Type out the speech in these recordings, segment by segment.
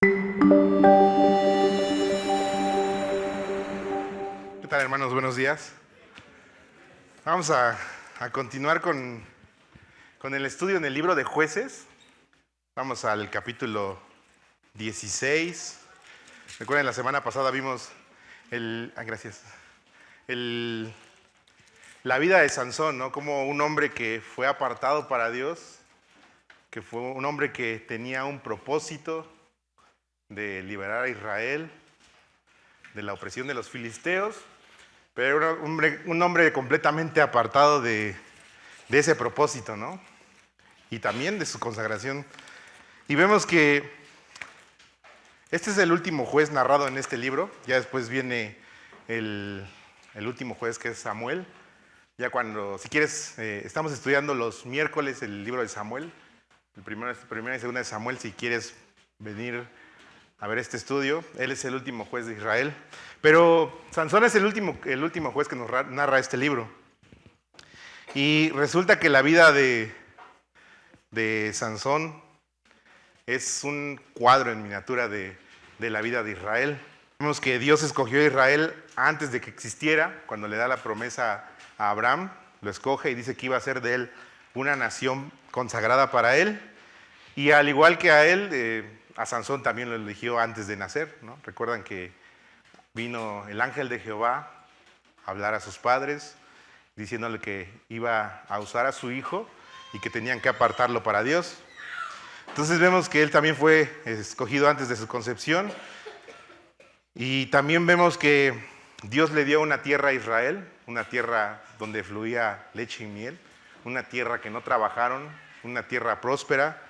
¿Qué tal, hermanos? Buenos días. Vamos a continuar con el estudio en el libro de Jueces. Vamos al capítulo 16. Recuerden, la semana pasada vimos gracias. La vida de Sansón, ¿no? Como un hombre que fue apartado para Dios, que fue un hombre que tenía un propósito de liberar a Israel de la opresión de los filisteos, pero era un hombre completamente apartado de ese propósito, ¿no? Y también de su consagración. Y vemos que este es el último juez narrado en este libro. Ya después viene el último juez, que es Samuel. Ya cuando, si quieres, estamos estudiando los miércoles el libro de Samuel. Primera y segunda de Samuel, si quieres venir a ver este estudio. Él es el último juez de Israel. Pero Sansón es el último juez que nos narra este libro. Y resulta que la vida de Sansón es un cuadro en miniatura de la vida de Israel. Vemos que Dios escogió a Israel antes de que existiera, cuando le da la promesa a Abraham, lo escoge y dice que iba a ser de él una nación consagrada para él. Y al igual que a él, a Sansón también lo eligió antes de nacer, ¿no? Recuerdan que vino el ángel de Jehová a hablar a sus padres, diciéndole que iba a usar a su hijo y que tenían que apartarlo para Dios. Entonces vemos que él también fue escogido antes de su concepción. Y también vemos que Dios le dio una tierra a Israel, una tierra donde fluía leche y miel, una tierra que no trabajaron, una tierra próspera,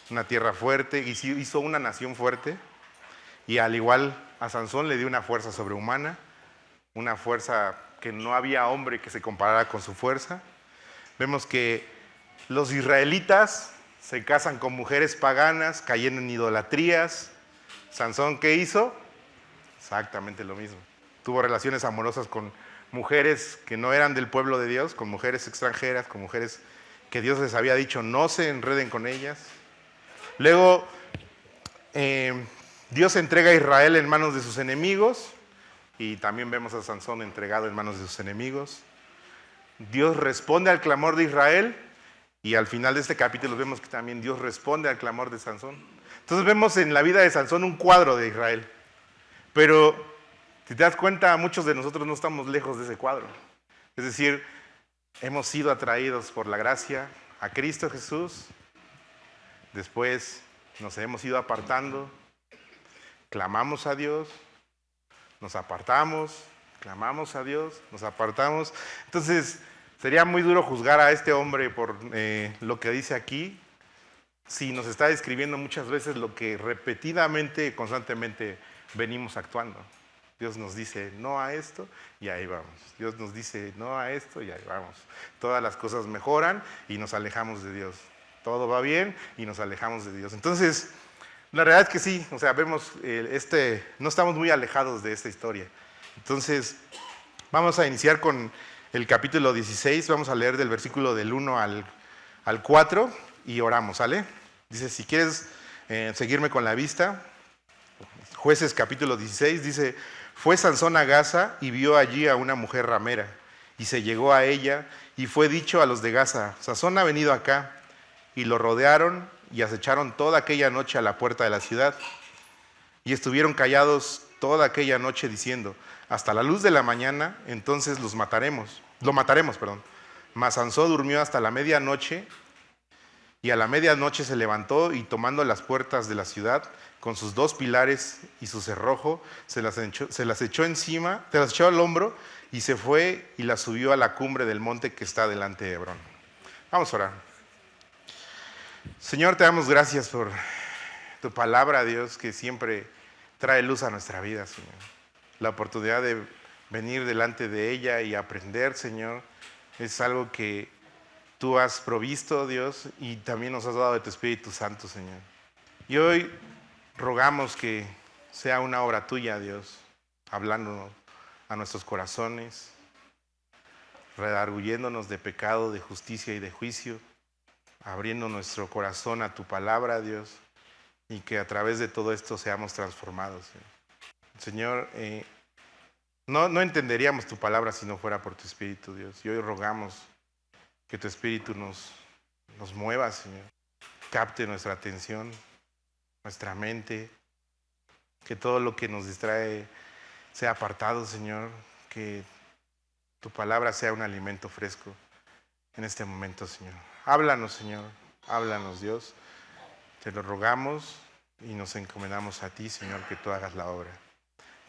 una tierra fuerte, y hizo una nación fuerte. Y al igual a Sansón le dio una fuerza sobrehumana, una fuerza que no había hombre que se comparara con su fuerza. Vemos que los israelitas se casan con mujeres paganas, cayendo en idolatrías. ¿Sansón qué hizo? Exactamente lo mismo. Tuvo relaciones amorosas con mujeres que no eran del pueblo de Dios, con mujeres extranjeras, con mujeres que Dios les había dicho no se enreden con ellas. Luego, Dios entrega a Israel en manos de sus enemigos, y también vemos a Sansón entregado en manos de sus enemigos. Dios responde al clamor de Israel, y al final de este capítulo vemos que también Dios responde al clamor de Sansón. Entonces vemos en la vida de Sansón un cuadro de Israel. Pero si te das cuenta, muchos de nosotros no estamos lejos de ese cuadro. Es decir, hemos sido atraídos por la gracia a Cristo Jesús. Después nos hemos ido apartando, clamamos a Dios, nos apartamos, clamamos a Dios, nos apartamos. Entonces, sería muy duro juzgar a este hombre por lo que dice aquí, si nos está describiendo muchas veces lo que repetidamente, constantemente venimos actuando. Dios nos dice no a esto y ahí vamos. Dios nos dice no a esto y ahí vamos. Todas las cosas mejoran y nos alejamos de Dios. Todo va bien y nos alejamos de Dios. Entonces, la realidad es que sí, o sea, vemos, no estamos muy alejados de esta historia. Entonces, vamos a iniciar con el capítulo 16, vamos a leer del versículo del 1 al 4 y oramos, ¿sale? Dice, si quieres seguirme con la vista, Jueces capítulo 16, dice, fue Sansón a Gaza y vio allí a una mujer ramera, y se llegó a ella, y fue dicho a los de Gaza, Sansón ha venido acá, y lo rodearon y acecharon toda aquella noche a la puerta de la ciudad, y estuvieron callados toda aquella noche diciendo, hasta la luz de la mañana, entonces lo mataremos. Mas Sansón durmió hasta la medianoche, y a la medianoche se levantó y tomando las puertas de la ciudad, con sus dos pilares y su cerrojo, se las echó encima, se las echó al hombro, y se fue y las subió a la cumbre del monte que está delante de Hebrón. Vamos a orar. Señor, te damos gracias por tu palabra, Dios, que siempre trae luz a nuestra vida, Señor. La oportunidad de venir delante de ella y aprender, Señor, es algo que tú has provisto, Dios, y también nos has dado de tu Espíritu Santo, Señor. Y hoy rogamos que sea una obra tuya, Dios, hablándonos a nuestros corazones, redarguyéndonos de pecado, de justicia y de juicio, abriendo nuestro corazón a tu palabra, Dios, y que a través de todo esto seamos transformados. Señor, no entenderíamos tu palabra si no fuera por tu Espíritu, Dios. Y hoy rogamos que tu Espíritu nos mueva, Señor. Capte nuestra atención, nuestra mente, que todo lo que nos distrae sea apartado, Señor, que tu palabra sea un alimento fresco en este momento, Señor. Háblanos, Señor, háblanos, Dios. Te lo rogamos y nos encomendamos a ti, Señor, que tú hagas la obra.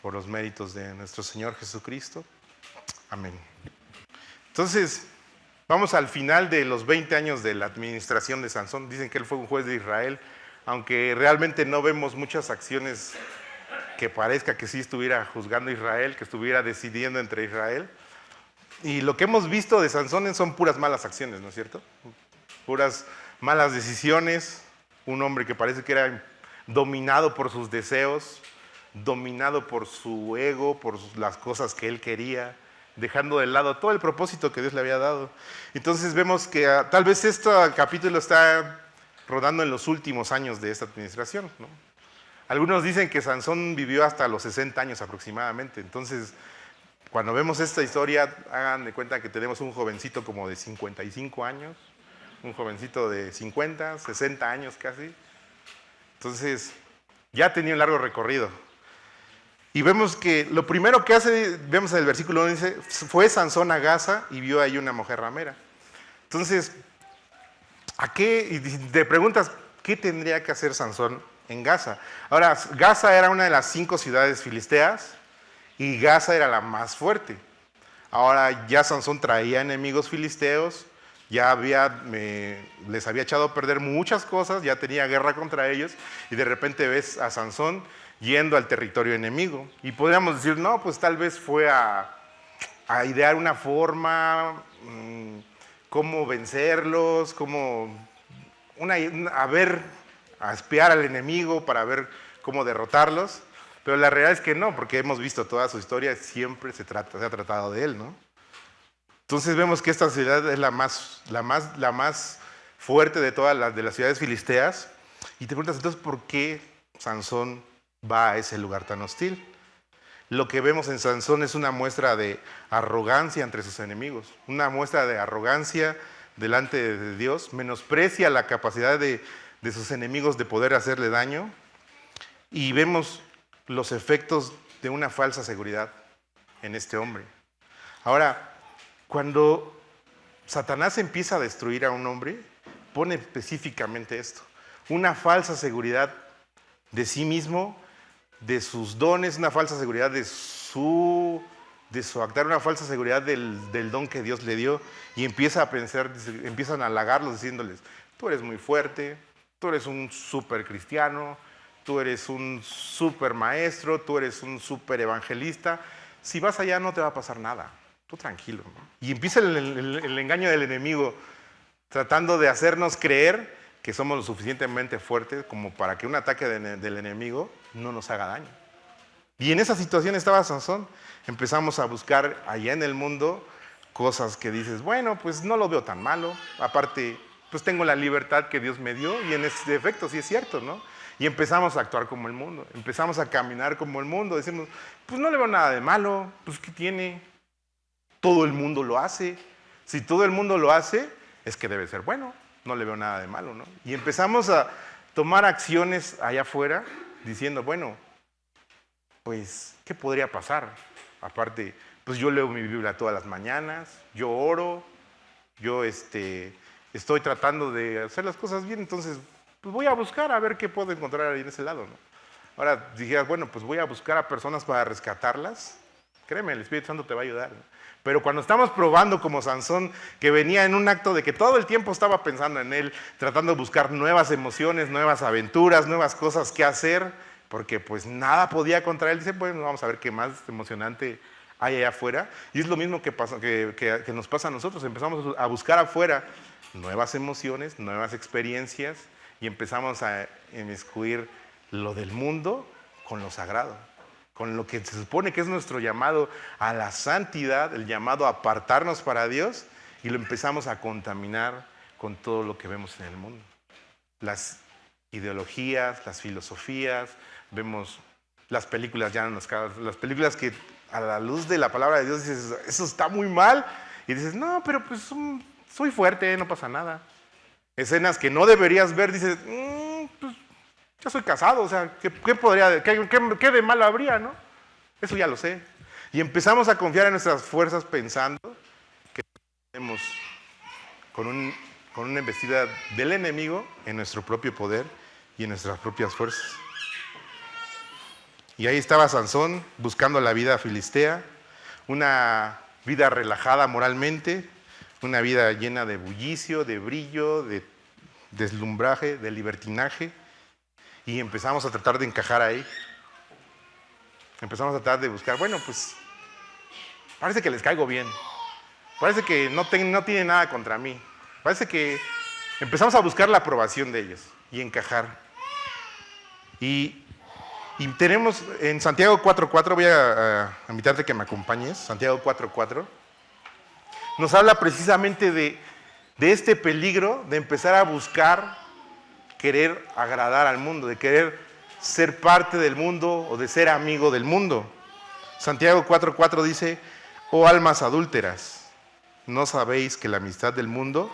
Por los méritos de nuestro Señor Jesucristo. Amén. Entonces, vamos al final de los 20 años de la administración de Sansón. Dicen que él fue un juez de Israel, aunque realmente no vemos muchas acciones que parezca que sí estuviera juzgando a Israel, que estuviera decidiendo entre Israel. Y lo que hemos visto de Sansón son puras malas acciones, ¿no es cierto? Puras malas decisiones. Un hombre que parece que era dominado por sus deseos, dominado por su ego, por las cosas que él quería, dejando de lado todo el propósito que Dios le había dado. Entonces vemos que tal vez este capítulo está rodando en los últimos años de esta administración, ¿no? Algunos dicen que Sansón vivió hasta los 60 años aproximadamente. Entonces, cuando vemos esta historia, hagan de cuenta que tenemos un jovencito como de 55 años, un jovencito de 50, 60 años casi. Entonces, ya tenía un largo recorrido. Y vemos que lo primero que hace, vemos en el versículo 1, dice, fue Sansón a Gaza y vio ahí una mujer ramera. Entonces, ¿a qué? Y te preguntas, ¿qué tendría que hacer Sansón en Gaza? Ahora, Gaza era una de las 5 ciudades filisteas y Gaza era la más fuerte. Ahora ya Sansón traía enemigos filisteos, ya les había echado a perder muchas cosas, ya tenía guerra contra ellos, y de repente ves a Sansón yendo al territorio enemigo. Y podríamos decir, no, pues tal vez fue a idear una forma, cómo vencerlos, a espiar al enemigo para ver cómo derrotarlos. Pero la realidad es que no, porque hemos visto toda su historia, siempre se ha tratado de él, ¿no? Entonces vemos que esta ciudad es la más fuerte de todas las ciudades filisteas. Y te preguntas, entonces, ¿por qué Sansón va a ese lugar tan hostil? Lo que vemos en Sansón es una muestra de arrogancia entre sus enemigos, una muestra de arrogancia delante de Dios, menosprecia la capacidad de sus enemigos de poder hacerle daño, y vemos los efectos de una falsa seguridad en este hombre. Ahora, cuando Satanás empieza a destruir a un hombre, pone específicamente esto, una falsa seguridad de sí mismo, de sus dones, una falsa seguridad de su actuar, una falsa seguridad del don que Dios le dio, y empieza a pensar, empiezan a halagarlos diciéndoles, tú eres muy fuerte, tú eres un súper cristiano, tú eres un súper maestro, tú eres un súper evangelista, si vas allá no te va a pasar nada, tú tranquilo, ¿no? Y empieza el engaño del enemigo, tratando de hacernos creer que somos lo suficientemente fuertes como para que un ataque del enemigo no nos haga daño. Y en esa situación estaba Sansón. Empezamos a buscar allá en el mundo cosas que dices, bueno, pues no lo veo tan malo. Aparte, pues tengo la libertad que Dios me dio, y en ese efecto sí es cierto, ¿no? Y empezamos a actuar como el mundo, empezamos a caminar como el mundo. Decimos, pues no le veo nada de malo, pues ¿qué tiene? Todo el mundo lo hace. Si todo el mundo lo hace, es que debe ser bueno. No le veo nada de malo, ¿no? Y empezamos a tomar acciones allá afuera diciendo, bueno, pues, ¿qué podría pasar? Aparte, pues yo leo mi Biblia todas las mañanas, yo oro, yo estoy tratando de hacer las cosas bien, entonces pues voy a buscar a ver qué puedo encontrar ahí en ese lado, ¿no? Ahora dijeras, bueno, pues voy a buscar a personas para rescatarlas. Créeme, el Espíritu Santo te va a ayudar, ¿no? Pero cuando estamos probando como Sansón, que venía en un acto de que todo el tiempo estaba pensando en él, tratando de buscar nuevas emociones, nuevas aventuras, nuevas cosas que hacer, porque pues nada podía contra él, dice, bueno, vamos a ver qué más emocionante hay allá afuera. Y es lo mismo que nos pasa a nosotros, empezamos a buscar afuera nuevas emociones, nuevas experiencias, y empezamos a inmiscuir lo del mundo con lo sagrado, con lo que se supone que es nuestro llamado a la santidad, el llamado a apartarnos para Dios, y lo empezamos a contaminar con todo lo que vemos en el mundo. ideologías, las filosofías, vemos las películas ya las películas que a la luz de la palabra de Dios dices, eso está muy mal, y dices, no, pero pues soy fuerte, no pasa nada. Escenas que no deberías ver, dices, pues yo soy casado, o sea, ¿qué de malo habría, no? Eso ya lo sé. Y empezamos a confiar en nuestras fuerzas pensando que tenemos con una embestida del enemigo en nuestro propio poder y en nuestras propias fuerzas. Y ahí estaba Sansón buscando la vida filistea, una vida relajada moralmente, una vida llena de bullicio, de brillo, de deslumbraje, de libertinaje, y empezamos a tratar de encajar ahí. Empezamos a tratar de buscar, bueno, pues parece que les caigo bien, parece que no tiene nada contra mí, parece que empezamos a buscar la aprobación de ellos y encajar. Y tenemos en Santiago 4.4, voy a invitarte que me acompañes, Santiago 4.4, nos habla precisamente de este peligro de empezar a buscar querer agradar al mundo, de querer ser parte del mundo o de ser amigo del mundo. Santiago 4.4 dice, oh almas adúlteras, ¿no sabéis que la amistad del mundo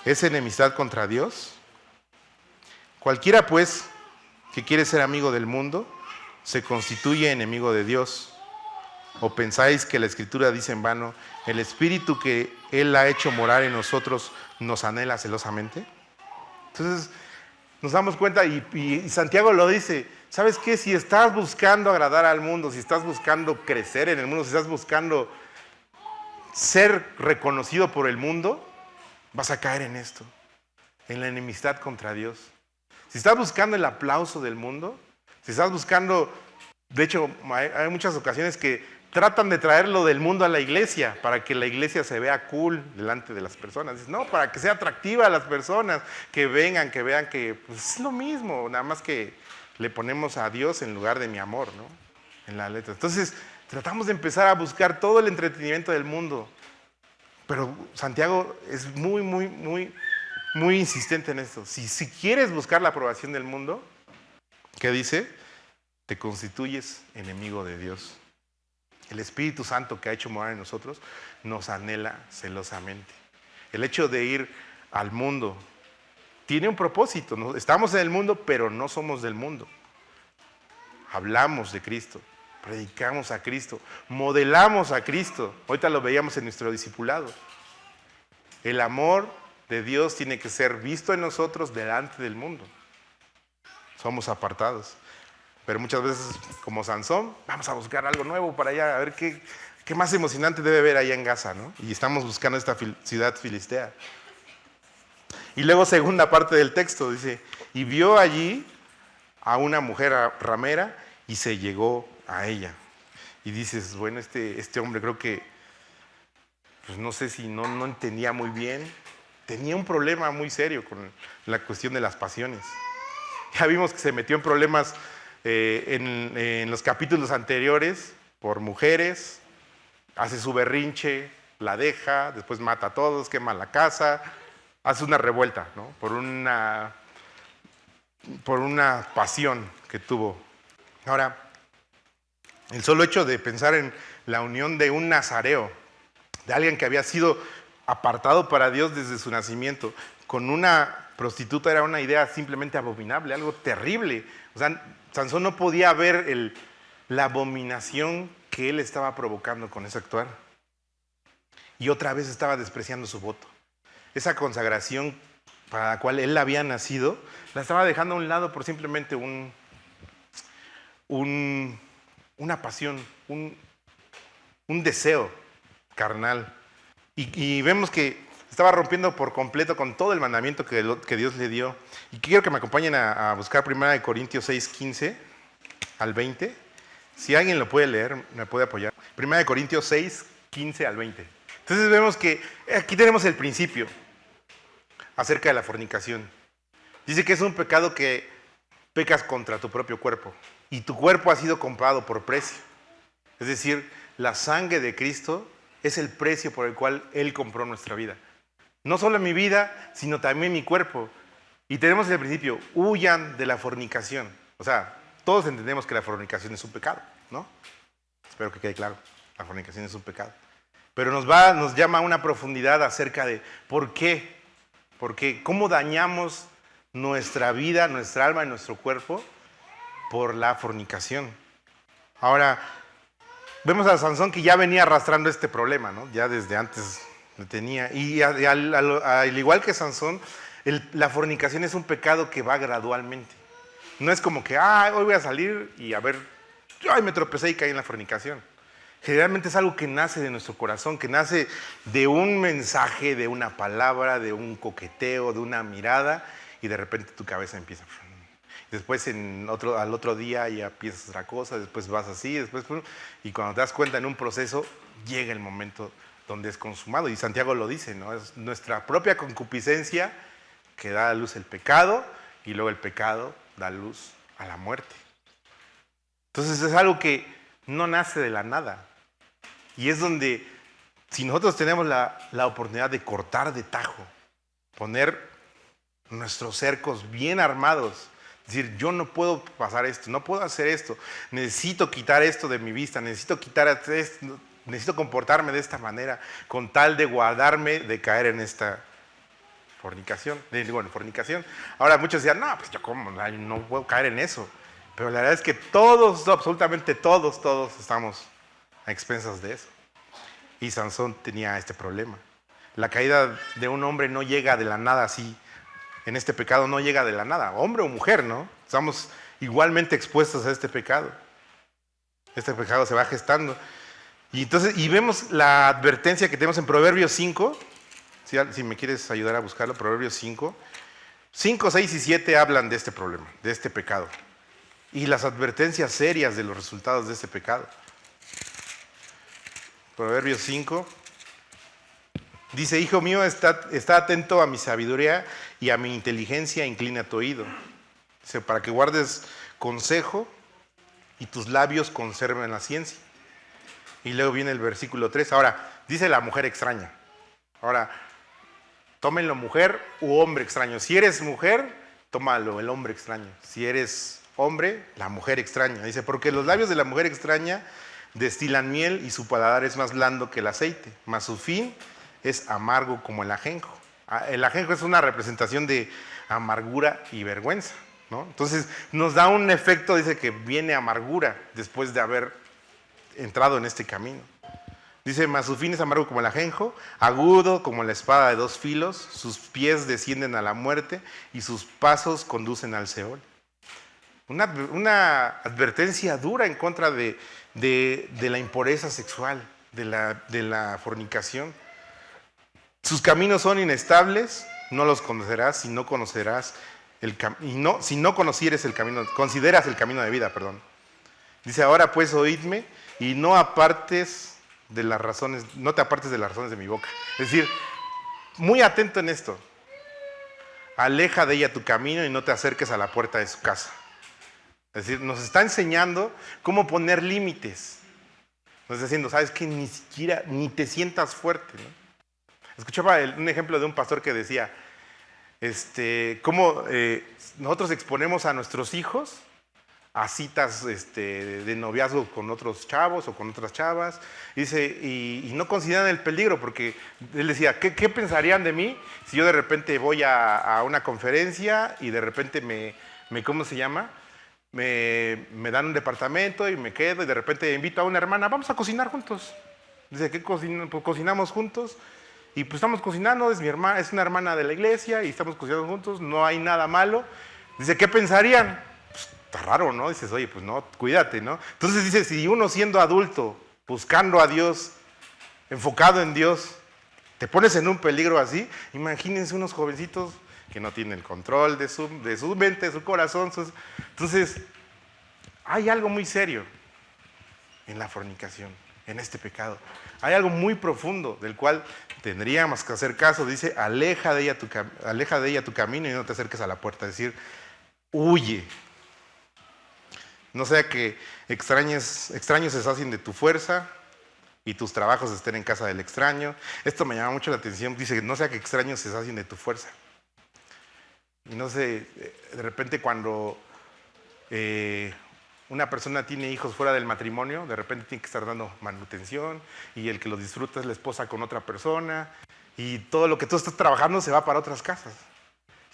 es enemistad contra Dios? Cualquiera pues que quiere ser amigo del mundo se constituye enemigo de Dios. ¿O pensáis que la Escritura dice en vano, el Espíritu que Él ha hecho morar en nosotros nos anhela celosamente? Entonces nos damos cuenta y Santiago lo dice, ¿sabes qué? Si estás buscando agradar al mundo, si estás buscando crecer en el mundo, si estás buscando ser reconocido por el mundo, vas a caer en esto, en la enemistad contra Dios. Si estás buscando el aplauso del mundo, si estás buscando, de hecho, hay muchas ocasiones que tratan de traerlo del mundo a la iglesia para que la iglesia se vea cool delante de las personas. Dices, no, para que sea atractiva a las personas, que vengan, que vean que pues, es lo mismo, nada más que le ponemos a Dios en lugar de mi amor, ¿no? En la letra. Entonces, tratamos de empezar a buscar todo el entretenimiento del mundo. Pero Santiago es muy insistente en esto. Si quieres buscar la aprobación del mundo, ¿qué dice? Te constituyes enemigo de Dios. El Espíritu Santo que ha hecho morar en nosotros nos anhela celosamente. El hecho de ir al mundo tiene un propósito, ¿no? Estamos en el mundo, pero no somos del mundo. Hablamos de Cristo, predicamos a Cristo, modelamos a Cristo. Ahorita lo veíamos en nuestro discipulado. El amor de Dios tiene que ser visto en nosotros delante del mundo. Somos apartados. Pero muchas veces, como Sansón, vamos a buscar algo nuevo para allá, a ver qué más emocionante debe haber allá en Gaza, ¿no? Y estamos buscando esta ciudad filistea. Y luego, segunda parte del texto, dice, y vio allí a una mujer ramera y se llegó a ella. Y dices, bueno, este hombre creo que, pues no sé si no entendía muy bien, tenía un problema muy serio con la cuestión de las pasiones. Ya vimos que se metió en problemas en los capítulos anteriores por mujeres, hace su berrinche, la deja, después mata a todos, quema la casa, hace una revuelta, ¿no? por una pasión que tuvo. Ahora, el solo hecho de pensar en la unión de un nazareo, de alguien que había sido apartado para Dios desde su nacimiento, con una prostituta era una idea simplemente abominable, algo terrible. O sea, Sansón no podía ver la abominación que él estaba provocando con ese actuar. Y otra vez estaba despreciando su voto. Esa consagración para la cual él había nacido, la estaba dejando a un lado por simplemente una pasión, un deseo carnal. Y vemos que estaba rompiendo por completo con todo el mandamiento que Dios le dio. Y quiero que me acompañen a buscar 1 Corintios 6, 15 al 20. Si alguien lo puede leer, me puede apoyar. 1 Corintios 6, 15 al 20. Entonces vemos que aquí tenemos el principio acerca de la fornicación. Dice que es un pecado que pecas contra tu propio cuerpo. Y tu cuerpo ha sido comprado por precio. Es decir, la sangre de Cristo es el precio por el cual Él compró nuestra vida. No solo mi vida, sino también mi cuerpo. Y tenemos el principio, huyan de la fornicación. O sea, todos entendemos que la fornicación es un pecado, ¿no? Espero que quede claro, la fornicación es un pecado. Pero nos llama a una profundidad acerca de ¿por qué? Porque cómo dañamos nuestra vida, nuestra alma y nuestro cuerpo por la fornicación. Ahora, vemos a Sansón que ya venía arrastrando este problema, ¿no? Ya desde antes lo tenía. Y al igual que Sansón, la fornicación es un pecado que va gradualmente. No es como que, hoy voy a salir y a ver, ay, me tropecé y caí en la fornicación. Generalmente es algo que nace de nuestro corazón, que nace de un mensaje, de una palabra, de un coqueteo, de una mirada, y de repente tu cabeza empieza. Después al otro día ya piensas otra cosa, después vas así, y cuando te das cuenta en un proceso, llega el momento donde es consumado. Y Santiago lo dice, ¿no? Es nuestra propia concupiscencia que da a luz el pecado, y luego el pecado da luz a la muerte. Entonces es algo que no nace de la nada. Y es donde, si nosotros tenemos la oportunidad de cortar de tajo, poner nuestros cercos bien armados, decir, yo no puedo pasar esto, no puedo hacer esto, necesito quitar esto de mi vista, necesito quitar esto, necesito comportarme de esta manera, con tal de guardarme de caer en esta fornicación. Fornicación. Ahora muchos decían, no, pues yo cómo, no puedo caer en eso. Pero la verdad es que todos, absolutamente todos estamos a expensas de eso. Y Sansón tenía este problema. La caída de un hombre no llega de la nada así. En este pecado no llega de la nada. Hombre o mujer, ¿no? Estamos igualmente expuestos a este pecado. Este pecado se va gestando. Y vemos la advertencia que tenemos en Proverbios 5. Si me quieres ayudar a buscarlo, Proverbios 5. 5, 6 y 7 hablan de este problema, de este pecado. Y las advertencias serias de los resultados de este pecado. Proverbios 5 dice, hijo mío, está atento a mi sabiduría y a mi inteligencia, inclina tu oído. Dice, para que guardes consejo y tus labios conserven la ciencia. Y luego viene el versículo 3. Ahora, dice la mujer extraña. Ahora, tómenlo mujer u hombre extraño. Si eres mujer, tómalo el hombre extraño. Si eres hombre, la mujer extraña. Dice, porque los labios de la mujer extraña destilan miel y su paladar es más blando que el aceite, mas su fin es amargo como el ajenjo. El ajenjo es una representación de amargura y vergüenza, ¿no? Entonces nos da un efecto, dice que viene amargura después de haber entrado en este camino. Dice, mas su fin es amargo como el ajenjo, agudo como la espada de dos filos, sus pies descienden a la muerte y sus pasos conducen al Seol. Una advertencia dura en contra de la impureza sexual, de la fornicación. Sus caminos son inestables, no los conocerás si no conocieres el camino de vida, perdón. Dice, ahora pues oídme y no te apartes de las razones de mi boca. Es decir, muy atento en esto. Aleja de ella tu camino y no te acerques a la puerta de su casa. Es decir, nos está enseñando cómo poner límites. Nos está diciendo, sabes que ni te sientas fuerte, ¿no? Escuchaba un ejemplo de un pastor que decía, cómo nosotros exponemos a nuestros hijos a citas de noviazgo con otros chavos o con otras chavas. Dice, y no consideran el peligro, porque él decía, ¿qué pensarían de mí si yo de repente voy a una conferencia y de repente ¿cómo se llama? Me dan un departamento y me quedo y de repente invito a una hermana, vamos a cocinar juntos. Dice, ¿qué cocinamos? Pues cocinamos juntos y pues estamos cocinando, es una hermana de la iglesia y estamos cocinando juntos, no hay nada malo. Dice, ¿qué pensarían? Pues, está raro, ¿no? Dices, oye, pues no, cuídate, ¿no? Entonces dice, si uno siendo adulto, buscando a Dios, enfocado en Dios, te pones en un peligro así, imagínense unos jovencitos que no tienen control de su mente, de su corazón. Entonces, hay algo muy serio en la fornicación, en este pecado. Hay algo muy profundo del cual tendríamos que hacer caso. Dice, aleja de ella tu camino y no te acerques a la puerta. Es decir, huye. No sea que extraños se sacien de tu fuerza y tus trabajos estén en casa del extraño. Esto me llama mucho la atención. Dice, no sea que extraños se sacien de tu fuerza. Y no sé, de repente cuando una persona tiene hijos fuera del matrimonio, de repente tiene que estar dando manutención y el que lo disfruta es la esposa con otra persona y todo lo que tú estás trabajando se va para otras casas.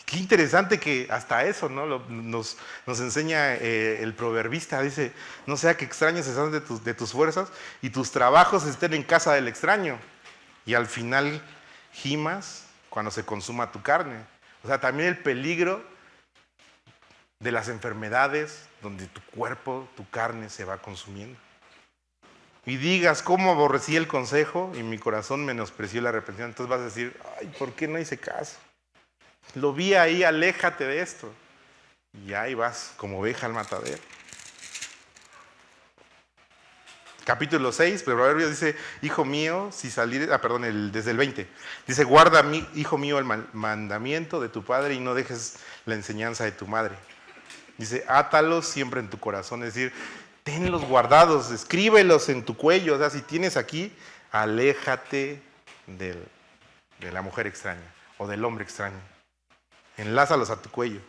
Qué interesante que hasta eso, ¿no? Nos enseña el proverbista, dice, no sea que extraños estén de tus fuerzas y tus trabajos estén en casa del extraño. Y al final gimas cuando se consuma tu carne. O sea, también el peligro de las enfermedades donde tu cuerpo, tu carne se va consumiendo. Y digas, ¿cómo aborrecí el consejo? Y mi corazón menospreció la reprensión. Entonces vas a decir, ay, ¿por qué no hice caso? Lo vi ahí, aléjate de esto. Y ahí vas como oveja al matadero. Capítulo 6, Proverbios dice, hijo mío, si salir, desde el 20, dice, guarda, hijo mío, el mandamiento de tu padre y no dejes la enseñanza de tu madre. Dice, átalos siempre en tu corazón, es decir, tenlos guardados, escríbelos en tu cuello, o sea, si tienes aquí, aléjate de la mujer extraña o del hombre extraño. Enlázalos a tu cuello.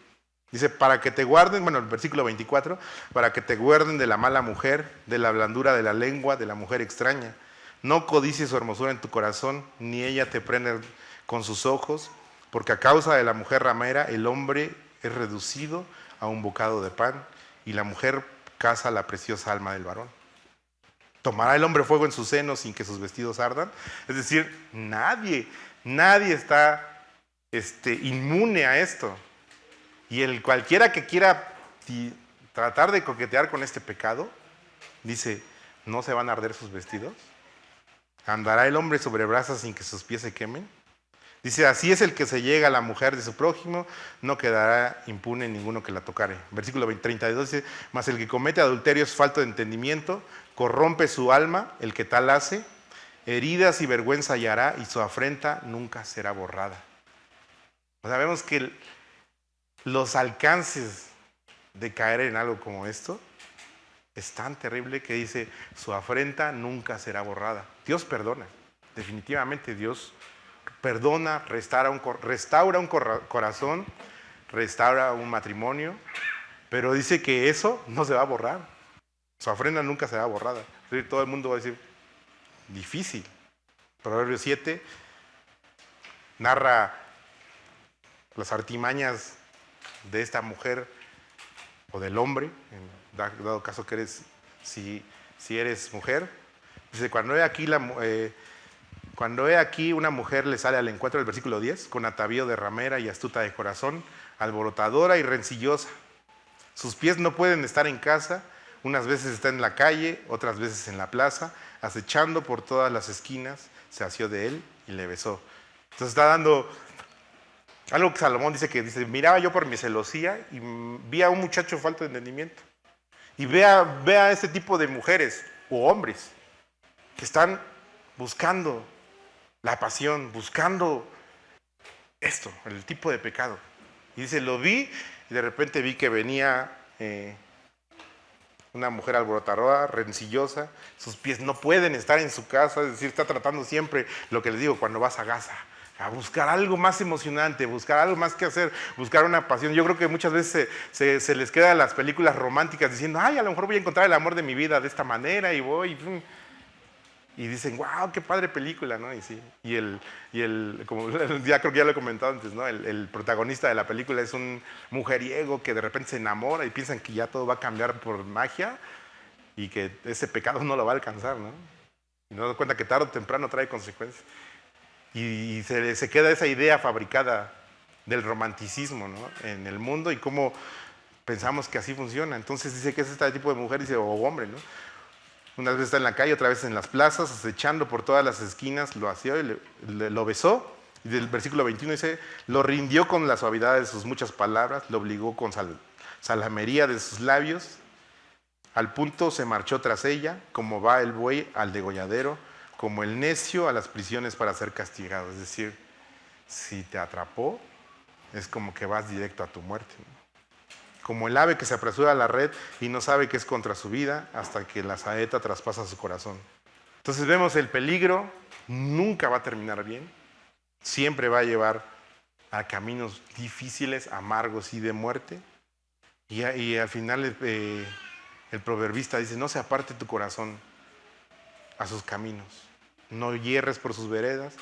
Dice, para que te guarden, bueno, el versículo 24, para que te guarden de la mala mujer, de la blandura de la lengua, de la mujer extraña. No codicies su hermosura en tu corazón, ni ella te prenda con sus ojos, porque a causa de la mujer ramera, el hombre es reducido a un bocado de pan, y la mujer caza la preciosa alma del varón. ¿Tomará el hombre fuego en sus senos sin que sus vestidos ardan? Es decir, nadie está inmune a esto. Y cualquiera que quiera tratar de coquetear con este pecado, dice, ¿no se van a arder sus vestidos? ¿Andará el hombre sobre brasas sin que sus pies se quemen? Dice, así es el que se llega a la mujer de su prójimo, no quedará impune ninguno que la tocare. Versículo 32 dice, mas el que comete adulterio es falto de entendimiento, corrompe su alma, el que tal hace, heridas y vergüenza hallará y su afrenta nunca será borrada. Sabemos que los alcances de caer en algo como esto es tan terrible que dice, su afrenta nunca será borrada. Dios perdona, definitivamente Dios perdona, restaura un corazón, restaura un matrimonio, pero dice que eso no se va a borrar. Su afrenta nunca será borrada. Es decir, todo el mundo va a decir, difícil. Proverbios 7 narra las artimañas de esta mujer o del hombre, dado caso que eres, si eres mujer. Dice, cuando he aquí una mujer le sale al encuentro, del versículo 10, con atavío de ramera y astuta de corazón, alborotadora y rencillosa. Sus pies no pueden estar en casa, unas veces está en la calle, otras veces en la plaza, acechando por todas las esquinas, se asió de él y le besó. Entonces está dando algo que Salomón dice, miraba yo por mi celosía y vi a un muchacho falto de entendimiento. Y ve a este tipo de mujeres o hombres que están buscando la pasión, buscando esto, el tipo de pecado. Y dice, lo vi y de repente vi que venía una mujer alborotadora, rencillosa, sus pies no pueden estar en su casa, es decir, está tratando siempre lo que les digo, cuando vas a Gaza, a buscar algo más emocionante, buscar algo más que hacer, buscar una pasión. Yo creo que muchas veces se les queda las películas románticas diciendo, ay, a lo mejor voy a encontrar el amor de mi vida de esta manera y voy. Y dicen, wow, qué padre película, ¿no? Y sí, como ya creo que ya lo he comentado antes, ¿no? El protagonista de la película es un mujeriego que de repente se enamora y piensan que ya todo va a cambiar por magia y que ese pecado no lo va a alcanzar, ¿no? Y no da cuenta que tarde o temprano trae consecuencias. Y se queda esa idea fabricada del romanticismo, ¿no? En el mundo y cómo pensamos que así funciona. Entonces dice que es este tipo de mujer, dice, o hombre, ¿no? Una vez está en la calle, otra vez en las plazas, acechando por todas las esquinas, lo asió y lo besó. Y del versículo 21 dice, lo rindió con la suavidad de sus muchas palabras, lo obligó con salamería de sus labios. Al punto se marchó tras ella, como va el buey al degolladero, como el necio a las prisiones para ser castigado. Es decir, si te atrapó, es como que vas directo a tu muerte, ¿no? Como el ave que se apresura a la red y no sabe que es contra su vida hasta que la saeta traspasa su corazón. Entonces vemos el peligro, nunca va a terminar bien, siempre va a llevar a caminos difíciles, amargos y de muerte. Y al final el proverbista dice, no se aparte tu corazón a sus caminos, no hierres por sus veredas,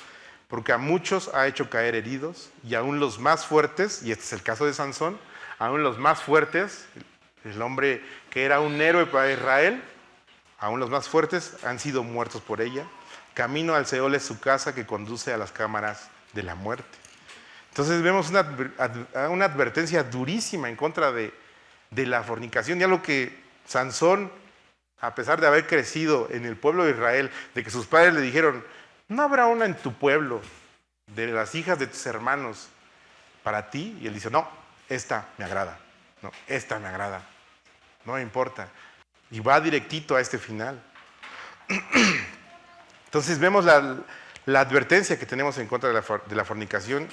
porque a muchos ha hecho caer heridos, y aún los más fuertes, y este es el caso de Sansón, aún los más fuertes, el hombre que era un héroe para Israel, aún los más fuertes han sido muertos por ella. Camino al Seol es su casa que conduce a las cámaras de la muerte. Entonces vemos una advertencia durísima en contra de la fornicación, y algo que Sansón, a pesar de haber crecido en el pueblo de Israel, de que sus padres le dijeron, no habrá una en tu pueblo, de las hijas de tus hermanos, para ti, y él dice, no, esta me agrada, no, esta me agrada, no me importa, y va directito a este final. Entonces vemos la advertencia que tenemos en contra de la fornicación,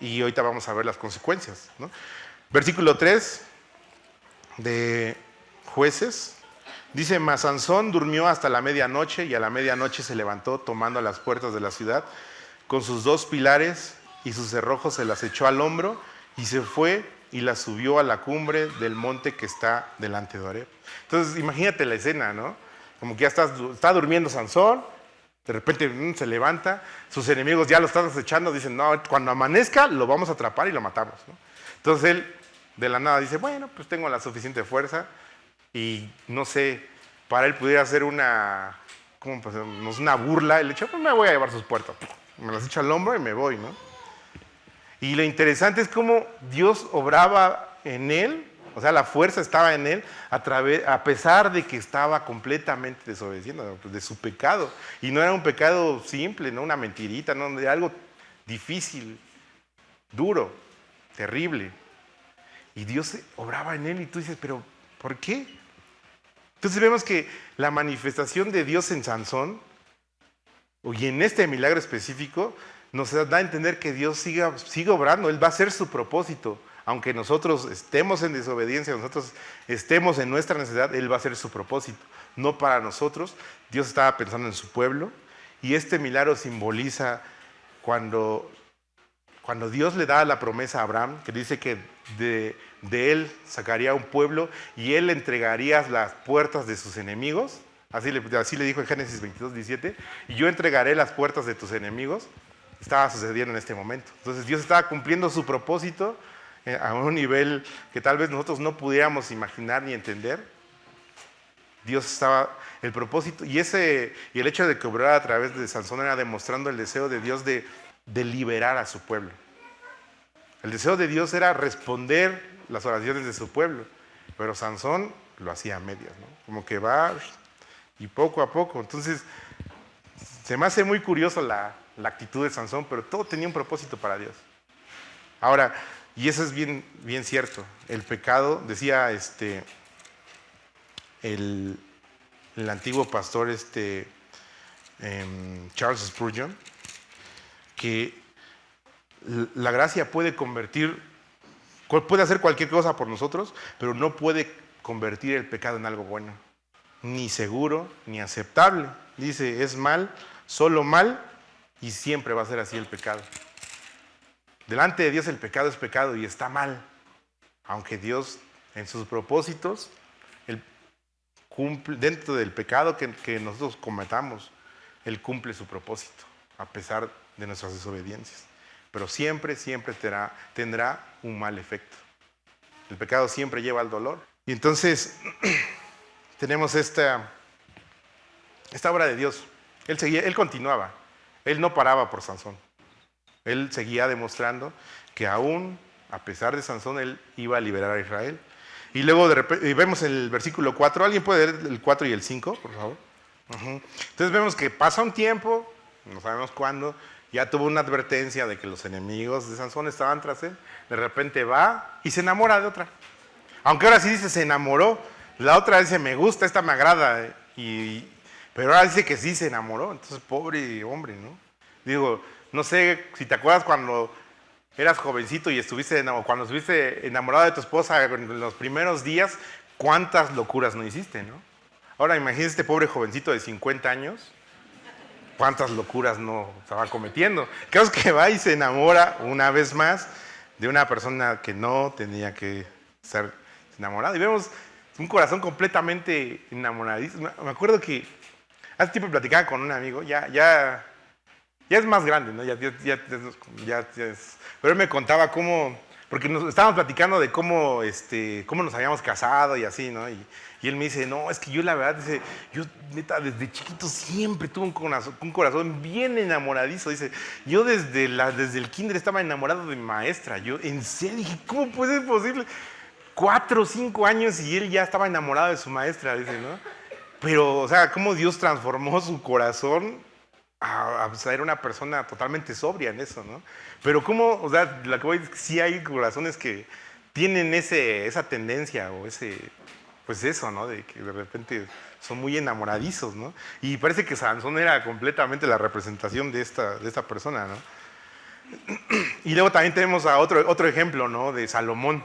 y ahorita vamos a ver las consecuencias, ¿no? Versículo 3 de Jueces, dice, mas Sansón durmió hasta la medianoche, y a la medianoche se levantó tomando las puertas de la ciudad, con sus 2 pilares y sus cerrojos se las echó al hombro, y se fue y las subió a la cumbre del monte que está delante de Horeb. Entonces imagínate la escena, ¿no? Como que ya está durmiendo Sansón, de repente se levanta, sus enemigos ya lo están acechando, dicen, no, cuando amanezca lo vamos a atrapar y lo matamos, ¿no? Entonces él de la nada dice, bueno, pues tengo la suficiente fuerza, y no sé, para él pudiera hacer una burla, el hecho, pues me voy a llevar sus puertas, me las echo al hombro y me voy, ¿no? Y lo interesante es cómo Dios obraba en él, o sea, la fuerza estaba en él, a pesar de que estaba completamente desobedeciendo de su pecado. Y no era un pecado simple, no una mentirita, no, era algo difícil, duro, terrible. Y Dios obraba en él, y tú dices, pero ¿por qué? Entonces vemos que la manifestación de Dios en Sansón, y en este milagro específico, nos da a entender que Dios sigue obrando, Él va a hacer su propósito. Aunque nosotros estemos en desobediencia, nosotros estemos en nuestra necesidad, Él va a hacer su propósito. No para nosotros, Dios estaba pensando en su pueblo, y este milagro simboliza cuando Dios le da la promesa a Abraham, que dice que de él sacaría un pueblo y él le entregaría las puertas de sus enemigos. Así le dijo en Génesis 22, 17, y yo entregaré las puertas de tus enemigos. Estaba sucediendo en este momento. Entonces Dios estaba cumpliendo su propósito a un nivel que tal vez nosotros no pudiéramos imaginar ni entender. Dios estaba, el propósito, y el hecho de que obrara a través de Sansón era demostrando el deseo de Dios de liberar a su pueblo. El deseo de Dios era responder las oraciones de su pueblo, pero Sansón lo hacía a medias, ¿no? Como que va y poco a poco. Entonces, se me hace muy curioso la actitud de Sansón, pero todo tenía un propósito para Dios. Ahora, y eso es bien, bien cierto, el pecado, decía el antiguo pastor Charles Spurgeon, que la gracia puede hacer cualquier cosa por nosotros, pero no puede convertir el pecado en algo bueno, ni seguro, ni aceptable. Dice, es mal, solo mal, y siempre va a ser así el pecado. Delante de Dios el pecado es pecado y está mal, aunque Dios en sus propósitos, Él cumple, dentro del pecado que nosotros cometamos, Él cumple su propósito, a pesar de nuestras desobediencias. Pero siempre, siempre tendrá un mal efecto. El pecado siempre lleva al dolor. Y entonces tenemos esta obra de Dios. Él continuaba. Él no paraba por Sansón. Él seguía demostrando que aún, a pesar de Sansón, Él iba a liberar a Israel. Y luego de repente, vemos el versículo 4. ¿Alguien puede leer el 4 y el 5, por favor? Entonces vemos que pasa un tiempo, no sabemos cuándo, ya tuvo una advertencia de que los enemigos de Sansón estaban tras él. De repente va y se enamora de otra. Aunque ahora sí dice se enamoró, la otra dice me gusta, esta me agrada. Pero ahora dice que sí se enamoró. Entonces, pobre hombre, ¿no? Digo, no sé si te acuerdas cuando eras jovencito y cuando estuviste enamorado de tu esposa en los primeros días, cuántas locuras no hiciste, ¿no? Ahora imagínate este pobre jovencito de 50 años cuántas locuras no estaba cometiendo. Creo que va y se enamora una vez más de una persona que no tenía que ser enamorada. Y vemos un corazón completamente enamoradizo. Me acuerdo que hace tiempo platicaba con un amigo, ya es más grande, ¿no? Pero él me contaba cómo, porque nos estábamos platicando de cómo nos habíamos casado y así, ¿no? Y él me dice, no, es que yo la verdad, dice, yo neta desde chiquito siempre tuve un corazón bien enamoradizo. Dice, yo desde el kinder estaba enamorado de mi maestra. Yo en serio dije, ¿cómo puede ser posible? 4 o 5 años y él ya estaba enamorado de su maestra, dice, ¿no? Pero, o sea, cómo Dios transformó su corazón a ser una persona totalmente sobria en eso, ¿no? Pero cómo, o sea, la que voy es que sí hay corazones que tienen esa tendencia o pues eso, ¿no? De que de repente son muy enamoradizos, ¿no? Y parece que Sansón era completamente la representación de esta persona, ¿no? Y luego también tenemos a otro ejemplo, ¿no? De Salomón.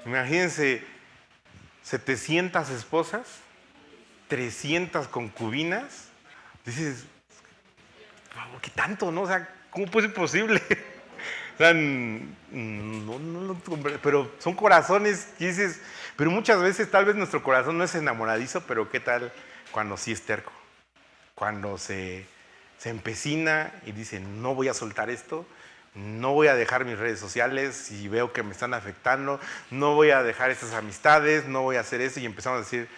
Imagínense, 700 esposas, 300 concubinas. Dices, ¿qué tanto, no? O sea, ¿cómo puede ser posible? O sea, pero son corazones que dices, pero muchas veces tal vez nuestro corazón no es enamoradizo, pero ¿qué tal cuando sí es terco? Cuando se empecina y dice, no voy a soltar esto, no voy a dejar mis redes sociales si veo que me están afectando, no voy a dejar estas amistades, no voy a hacer eso, y empezamos a decir,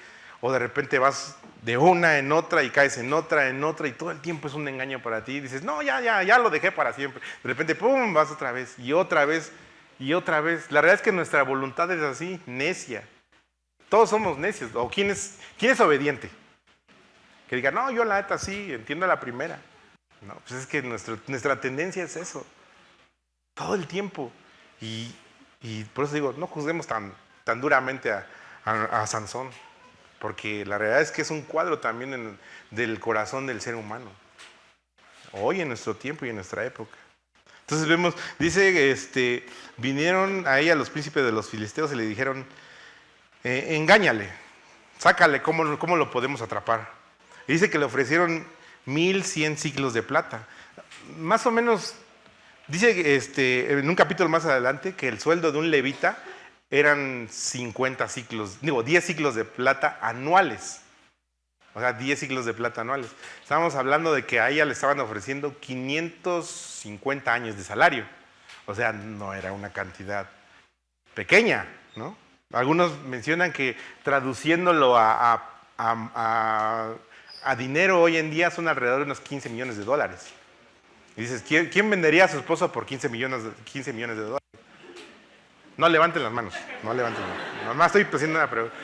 o de repente vas de una en otra y caes en otra, y todo el tiempo es un engaño para ti. Y dices, no, ya lo dejé para siempre. De repente, pum, vas otra vez, y otra vez, y otra vez. La realidad es que nuestra voluntad es así, necia. Todos somos necios. ¿O quién es obediente? Que diga, no, yo la neta sí, entiendo la primera. No, pues es que nuestra tendencia es eso. Todo el tiempo. Y por eso digo, no juzguemos tan duramente a Sansón. Porque la realidad es que es un cuadro también del corazón del ser humano. Hoy en nuestro tiempo y en nuestra época. Entonces vemos, dice, vinieron ahí a los príncipes de los filisteos y le dijeron, engáñale, sácale, ¿cómo lo podemos atrapar? Y dice que le ofrecieron 1100 ciclos de plata. Más o menos, dice en un capítulo más adelante que el sueldo de un levita eran 50 ciclos, 10 ciclos de plata anuales. O sea, 10 ciclos de plata anuales. Estábamos hablando de que a ella le estaban ofreciendo 550 años de salario. O sea, no era una cantidad pequeña, ¿no? Algunos mencionan que traduciéndolo a dinero hoy en día son alrededor de unos 15 millones de dólares. Y dices, ¿quién vendería a su esposo por 15 millones de dólares? No levanten las manos, no levanten las manos. Nomás estoy haciendo una pregunta.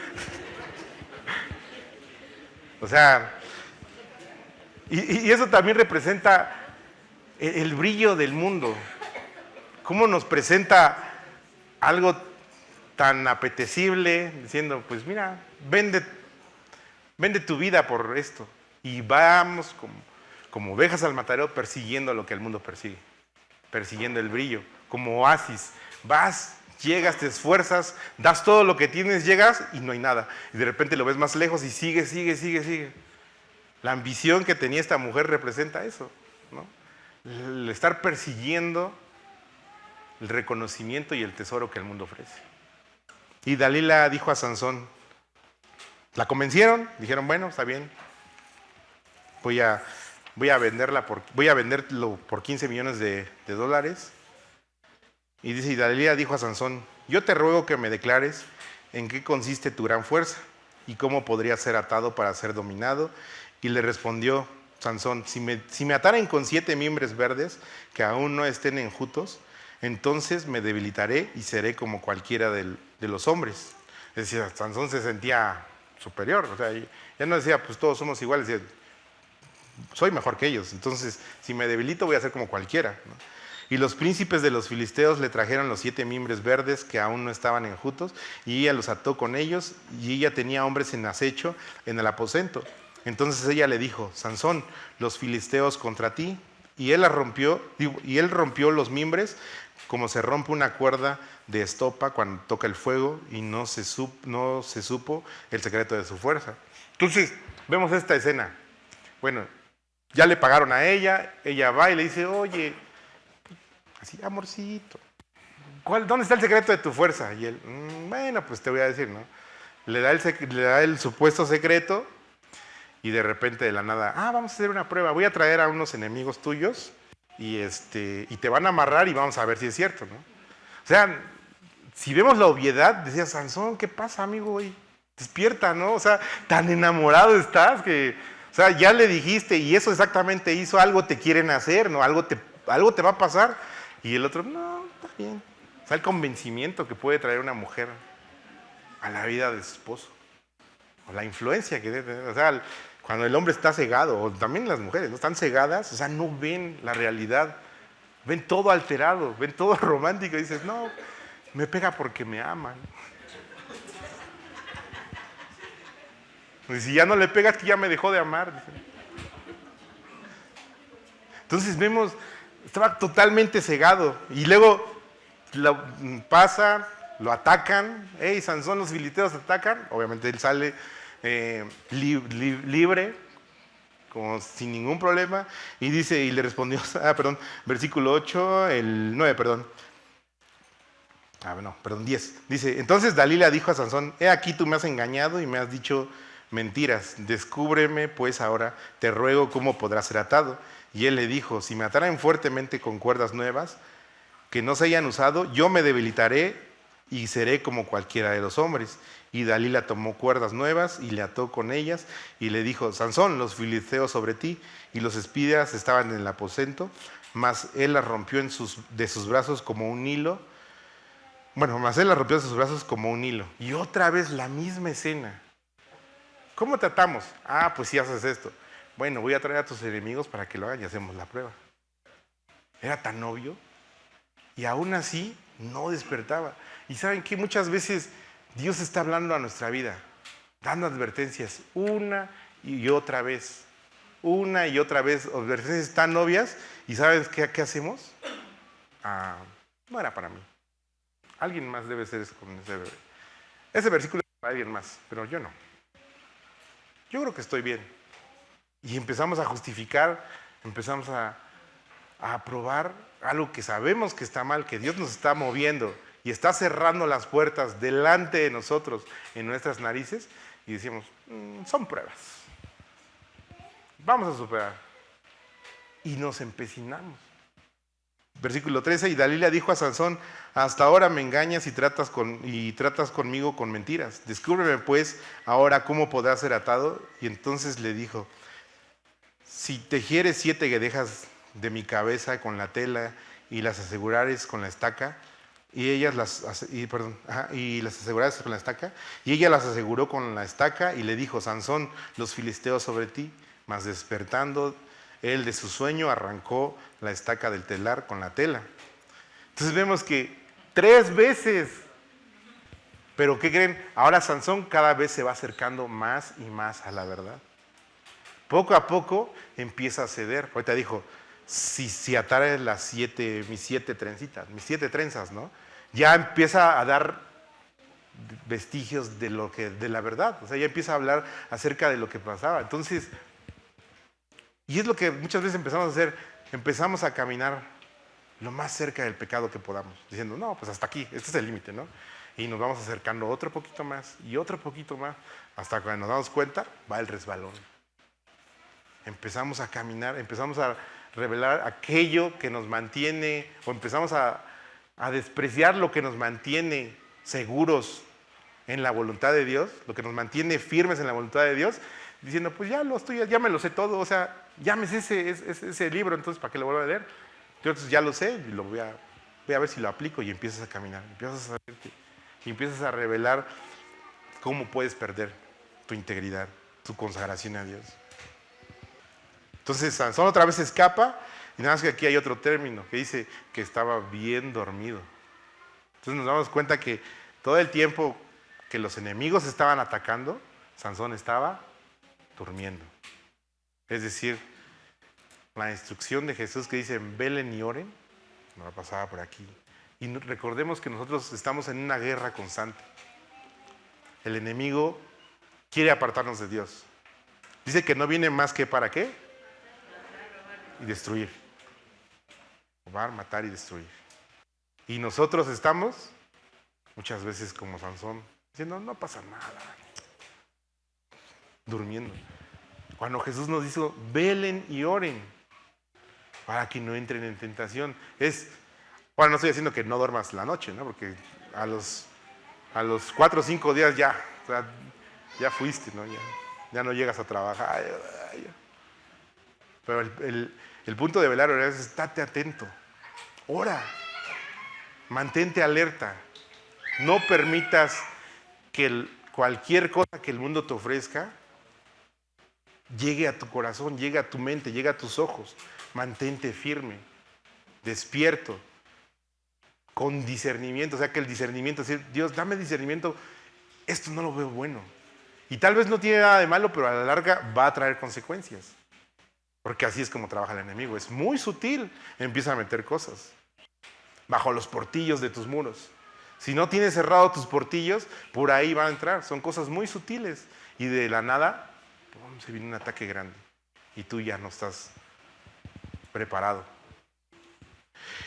O sea, y eso también representa el brillo del mundo. Cómo nos presenta algo tan apetecible, diciendo, pues mira, vende tu vida por esto. Y vamos como ovejas al matadero persiguiendo lo que el mundo persigue. Persiguiendo el brillo, como oasis. Vas, llegas, te esfuerzas, das todo lo que tienes, llegas y no hay nada. Y de repente lo ves más lejos y sigue. La ambición que tenía esta mujer representa eso, ¿no? El estar persiguiendo el reconocimiento y el tesoro que el mundo ofrece. Y Dalila dijo a Sansón, la convencieron, dijeron, bueno, está bien, voy a venderlo por 15 millones de dólares. Y dice, y Dalila dijo a Sansón, yo te ruego que me declares en qué consiste tu gran fuerza y cómo podría ser atado para ser dominado. Y le respondió Sansón, si me ataren con 7 mimbres verdes que aún no estén enjutos, entonces me debilitaré y seré como cualquiera de los hombres. Es decir, Sansón se sentía superior, o sea, ya no decía, pues todos somos iguales, decía, soy mejor que ellos, entonces si me debilito voy a ser como cualquiera, ¿no? Y los príncipes de los filisteos le trajeron los 7 mimbres verdes que aún no estaban enjutos, y ella los ató con ellos, y ella tenía hombres en acecho en el aposento. Entonces ella le dijo, Sansón, los filisteos contra ti. Y él rompió los mimbres como se rompe una cuerda de estopa cuando toca el fuego, y no se supo el secreto de su fuerza. Entonces, vemos esta escena. Bueno, Ya le pagaron a ella va y le dice, oye, así, amorcito, ¿dónde está el secreto de tu fuerza? Y él, bueno, pues te voy a decir, ¿no? Le da el supuesto secreto y de repente de la nada, vamos a hacer una prueba, voy a traer a unos enemigos tuyos y te van a amarrar y vamos a ver si es cierto, ¿no? O sea, si vemos la obviedad, decía Sansón, ¿qué pasa, amigo? Güey? Despierta, ¿no? O sea, tan enamorado estás que, o sea, ya le dijiste y eso exactamente hizo, algo te quieren hacer, ¿no? Algo te va a pasar. Y el otro, no, está bien. O sea, el convencimiento que puede traer una mujer a la vida de su esposo. O la influencia que debe tener. O sea, cuando el hombre está cegado, o también las mujeres, ¿no? Están cegadas, o sea, no ven la realidad. Ven todo alterado, ven todo romántico y dices, no, me pega porque me aman. Y si ya no le pegas, que ya me dejó de amar. Entonces vemos, estaba totalmente cegado. Y luego pasa, lo atacan. Hey, Sansón, los filisteos atacan. Obviamente él sale libre, como sin ningún problema. Y dice, y le respondió, versículo 8, el 9, perdón. 10. Dice, entonces Dalila dijo a Sansón, he aquí tú me has engañado y me has dicho mentiras. Descúbreme pues ahora, te ruego cómo podrás ser atado. Y él le dijo, si me ataren fuertemente con cuerdas nuevas que no se hayan usado, yo me debilitaré y seré como cualquiera de los hombres. Y Dalila tomó cuerdas nuevas y le ató con ellas y le dijo, Sansón, los filisteos sobre ti. Y los espías estaban en el aposento, mas él las rompió de sus brazos como un hilo. Mas él las rompió de sus brazos como un hilo. Y otra vez la misma escena. ¿Cómo te atamos? Pues si haces esto. Bueno, voy a traer a tus enemigos para que lo hagan y hacemos la prueba. Era tan obvio. Y aún así no despertaba. Y saben que muchas veces Dios está hablando a nuestra vida, dando advertencias una y otra vez. Una y otra vez, advertencias tan obvias. ¿Y sabes qué hacemos? No era para mí. Alguien más debe ser eso con ese versículo es para alguien más, pero yo no. Yo creo que estoy bien. Y empezamos a justificar, empezamos a aprobar algo que sabemos que está mal, que Dios nos está moviendo y está cerrando las puertas delante de nosotros, en nuestras narices, y decimos, son pruebas. Vamos a superar. Y nos empecinamos. Versículo 13, y Dalila dijo a Sansón, hasta ahora me engañas y tratas conmigo con mentiras. Descúbreme pues ahora cómo podrás ser atado. Y entonces le dijo, si tejieres 7 guedejas de mi cabeza con la tela y las asegurares con la estaca, y las asegurares con la estaca, y ella las aseguró con la estaca y le dijo, Sansón, los filisteos sobre ti. Mas despertando él de su sueño arrancó la estaca del telar con la tela. Entonces vemos que 3 veces. Pero ¿qué creen? Ahora Sansón cada vez se va acercando más y más a la verdad. Poco a poco empieza a ceder. Ahorita dijo, si atara mis 7 trencitas, mis 7 trenzas, ¿no? Ya empieza a dar vestigios de la verdad. O sea, ya empieza a hablar acerca de lo que pasaba. Entonces, y es lo que muchas veces empezamos a hacer, empezamos a caminar lo más cerca del pecado que podamos, diciendo, no, pues hasta aquí, este es el límite, ¿no? Y nos vamos acercando otro poquito más y otro poquito más, hasta cuando nos damos cuenta, va el resbalón. Empezamos a caminar, empezamos a revelar aquello que nos mantiene, o empezamos a despreciar lo que nos mantiene seguros en la voluntad de Dios, lo que nos mantiene firmes en la voluntad de Dios, diciendo, pues ya me lo sé todo, o sea, ya me sé ese libro, entonces ¿para qué lo vuelvo a leer? Entonces ya lo sé y voy a ver si lo aplico, y empiezas a caminar, empiezas a saber y empiezas a revelar cómo puedes perder tu integridad, tu consagración a Dios. Entonces Sansón otra vez escapa, y nada más que aquí hay otro término que dice que estaba bien dormido. Entonces nos damos cuenta que todo el tiempo que los enemigos estaban atacando, Sansón estaba durmiendo. Es decir, la instrucción de Jesús que dice, velen y oren, no la pasaba por aquí. Y recordemos que nosotros estamos en una guerra constante. El enemigo quiere apartarnos de Dios. Dice que no viene más que ¿para qué? y destruir. Robar, matar y destruir. Y nosotros estamos muchas veces como Sansón, diciendo, no pasa nada, durmiendo. Cuando Jesús nos dijo, velen y oren para que no entren en tentación. Bueno, no estoy diciendo que no duermas la noche, ¿no? Porque a los 4 o 5 días ya, o sea, ya fuiste, ¿no? Ya no llegas a trabajar. Pero el punto de velar es estate atento, ora, mantente alerta. No permitas que cualquier cosa que el mundo te ofrezca llegue a tu corazón, llegue a tu mente, llegue a tus ojos. Mantente firme, despierto, con discernimiento. O sea, que el discernimiento, decir, Dios, dame discernimiento, esto no lo veo bueno. Y tal vez no tiene nada de malo, pero a la larga va a traer consecuencias. Porque así es como trabaja el enemigo. Es muy sutil, empieza a meter cosas bajo los portillos de tus muros. Si no tienes cerrado tus portillos, por ahí va a entrar. Son cosas muy sutiles. Y de la nada, ¡pum!, se viene un ataque grande. Y tú ya no estás preparado.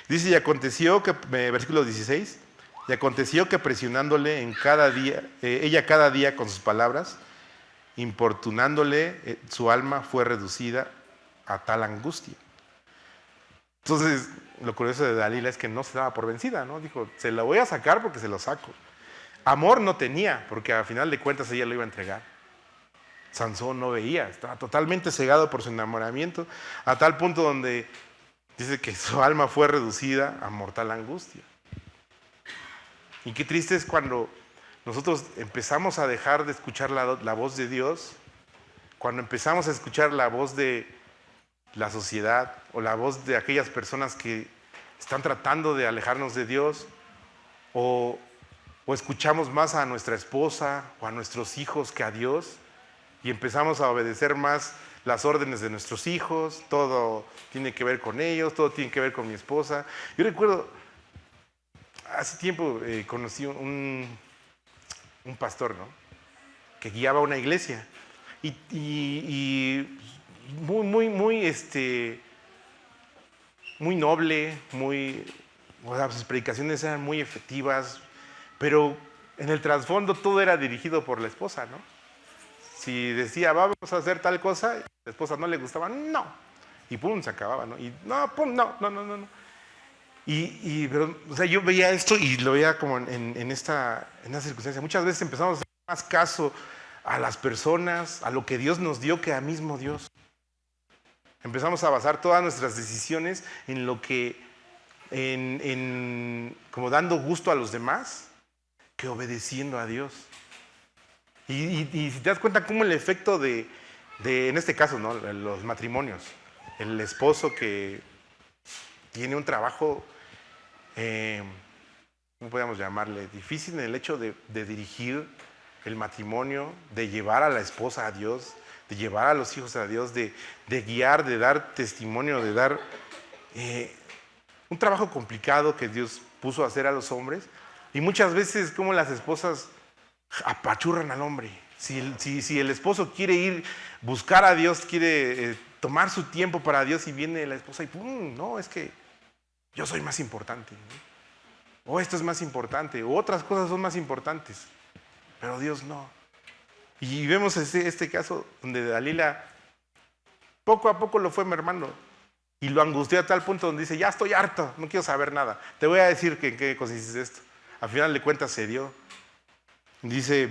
Dice, y aconteció que, versículo 16, y aconteció que presionándole en cada día, ella cada día con sus palabras, importunándole, su alma fue reducida a tal angustia. Entonces, lo curioso de Dalila es que no se daba por vencida, ¿no? Dijo, se la voy a sacar porque se lo saco. Amor no tenía, porque a final de cuentas ella lo iba a entregar. Sansón no veía, estaba totalmente cegado por su enamoramiento, a tal punto donde dice que su alma fue reducida a mortal angustia. Y qué triste es cuando nosotros empezamos a dejar de escuchar la voz de Dios, cuando empezamos a escuchar la voz de la sociedad o la voz de aquellas personas que están tratando de alejarnos de Dios, o escuchamos más a nuestra esposa o a nuestros hijos que a Dios, y empezamos a obedecer más las órdenes de nuestros hijos, todo tiene que ver con ellos, todo tiene que ver con mi esposa. Yo recuerdo, hace tiempo conocí un pastor, ¿no?, que guiaba una iglesia y muy noble, o sea, sus predicaciones eran muy efectivas, pero en el trasfondo todo era dirigido por la esposa, ¿no? Si decía, vamos a hacer tal cosa, la esposa no le gustaba, no. Y pum, se acababa, ¿no? Y no, pum, no. Pero, o sea, yo veía esto y lo veía como en esta circunstancia. Muchas veces empezamos a hacer más caso a las personas, a lo que Dios nos dio, que a mismo Dios. Empezamos a basar todas nuestras decisiones en lo que, como dando gusto a los demás, que obedeciendo a Dios. Y si te das cuenta cómo el efecto en este caso, ¿no?, los matrimonios, el esposo que tiene un trabajo, ¿cómo podríamos llamarle?, difícil en el hecho de dirigir el matrimonio, de llevar a la esposa a Dios, de llevar a los hijos a Dios, de guiar, de dar testimonio, de dar un trabajo complicado que Dios puso a hacer a los hombres. Y muchas veces como las esposas apachurran al hombre. Si el esposo quiere ir buscar a Dios, quiere tomar su tiempo para Dios, y viene la esposa y ¡pum!, no, es que yo soy más importante, ¿no?, o esto es más importante, o otras cosas son más importantes, pero Dios no. Y vemos este caso donde Dalila poco a poco lo fue mermando y lo angustió a tal punto donde dice, ya estoy harto, no quiero saber nada, te voy a decir en qué consiste esto. Al final de cuentas se dio. Dice,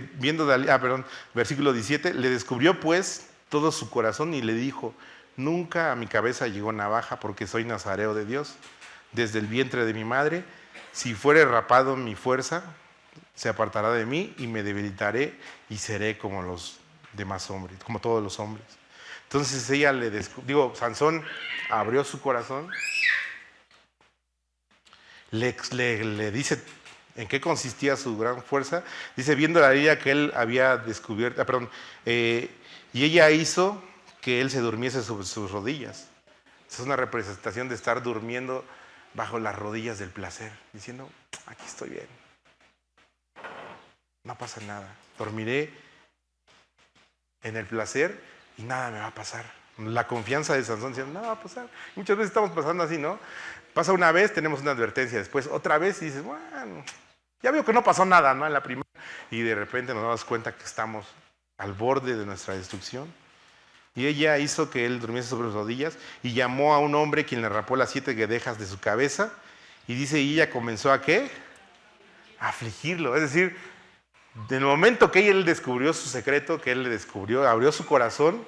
versículo 17, le descubrió pues todo su corazón y le dijo, nunca a mi cabeza llegó navaja porque soy nazareo de Dios. Desde el vientre de mi madre, si fuere rapado mi fuerza, se apartará de mí y me debilitaré y seré como los demás hombres, como todos los hombres. Entonces ella Sansón abrió su corazón, le dice en qué consistía su gran fuerza. Dice, viendo la herida que él había descubierto, y ella hizo que él se durmiese sobre sus rodillas. Es una representación de estar durmiendo bajo las rodillas del placer, diciendo, aquí estoy bien, no pasa nada, dormiré en el placer y nada me va a pasar, La confianza de Sansón, decían, no va a pasar. Muchas veces estamos pasando así, ¿no? Pasa una vez, tenemos una advertencia, después otra vez y dices, bueno, ya veo que no pasó nada, ¿no? En la primera. Y de repente nos damos cuenta que estamos al borde de nuestra destrucción. Y ella hizo que él durmiese sobre sus rodillas y llamó a un hombre quien le rapó las 7 guedejas de su cabeza. Y dice, y ella comenzó a ¿qué? A afligirlo. Es decir, del momento que él descubrió su secreto, que él le descubrió, abrió su corazón,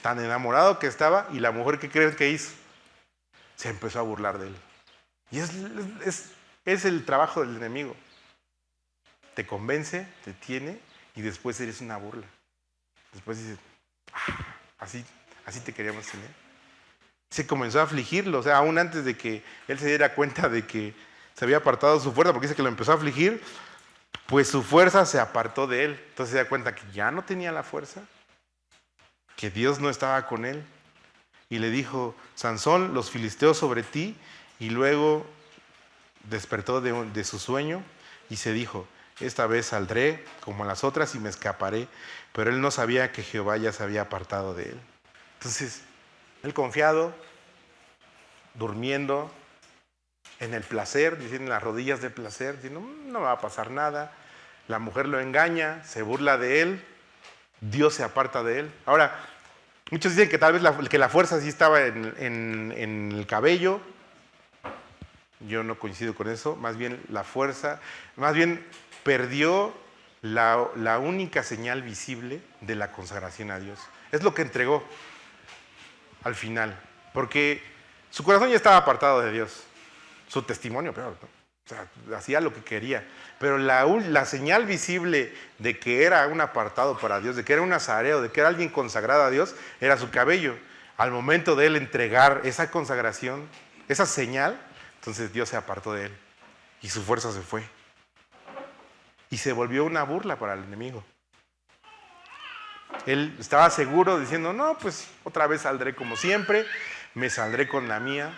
tan enamorado que estaba, y la mujer, ¿qué creen que hizo? Se empezó a burlar de él. Y es el trabajo del enemigo. Te convence, te tiene, y después eres una burla. Después dices, así te queríamos tener. Se comenzó a afligirlo, o sea, aún antes de que él se diera cuenta de que se había apartado su fuerza, porque dice que lo empezó a afligir, pues su fuerza se apartó de él. Entonces se da cuenta que ya no tenía la fuerza, que Dios no estaba con él. Y le dijo, Sansón, los filisteos sobre ti. Y luego despertó de su sueño y se dijo, esta vez saldré como las otras y me escaparé. Pero él no sabía que Jehová ya se había apartado de él. Entonces, él confiado, durmiendo, en el placer, diciendo en las rodillas del placer, diciendo, no me va a pasar nada. La mujer lo engaña, se burla de él, Dios se aparta de él. Ahora, muchos dicen que tal vez que la fuerza sí estaba en el cabello. Yo no coincido con eso. Más bien la fuerza, más bien perdió la única señal visible de la consagración a Dios. Es lo que entregó al final. Porque su corazón ya estaba apartado de Dios. Su testimonio, peor, ¿no? O sea, hacía lo que quería. Pero la señal visible de que era un apartado para Dios, de que era un nazareo, de que era alguien consagrado a Dios, era su cabello. Al momento de él entregar esa consagración, esa señal, entonces Dios se apartó de él. Y su fuerza se fue. Y se volvió una burla para el enemigo. Él estaba seguro diciendo, no, pues otra vez saldré como siempre, me saldré con la mía.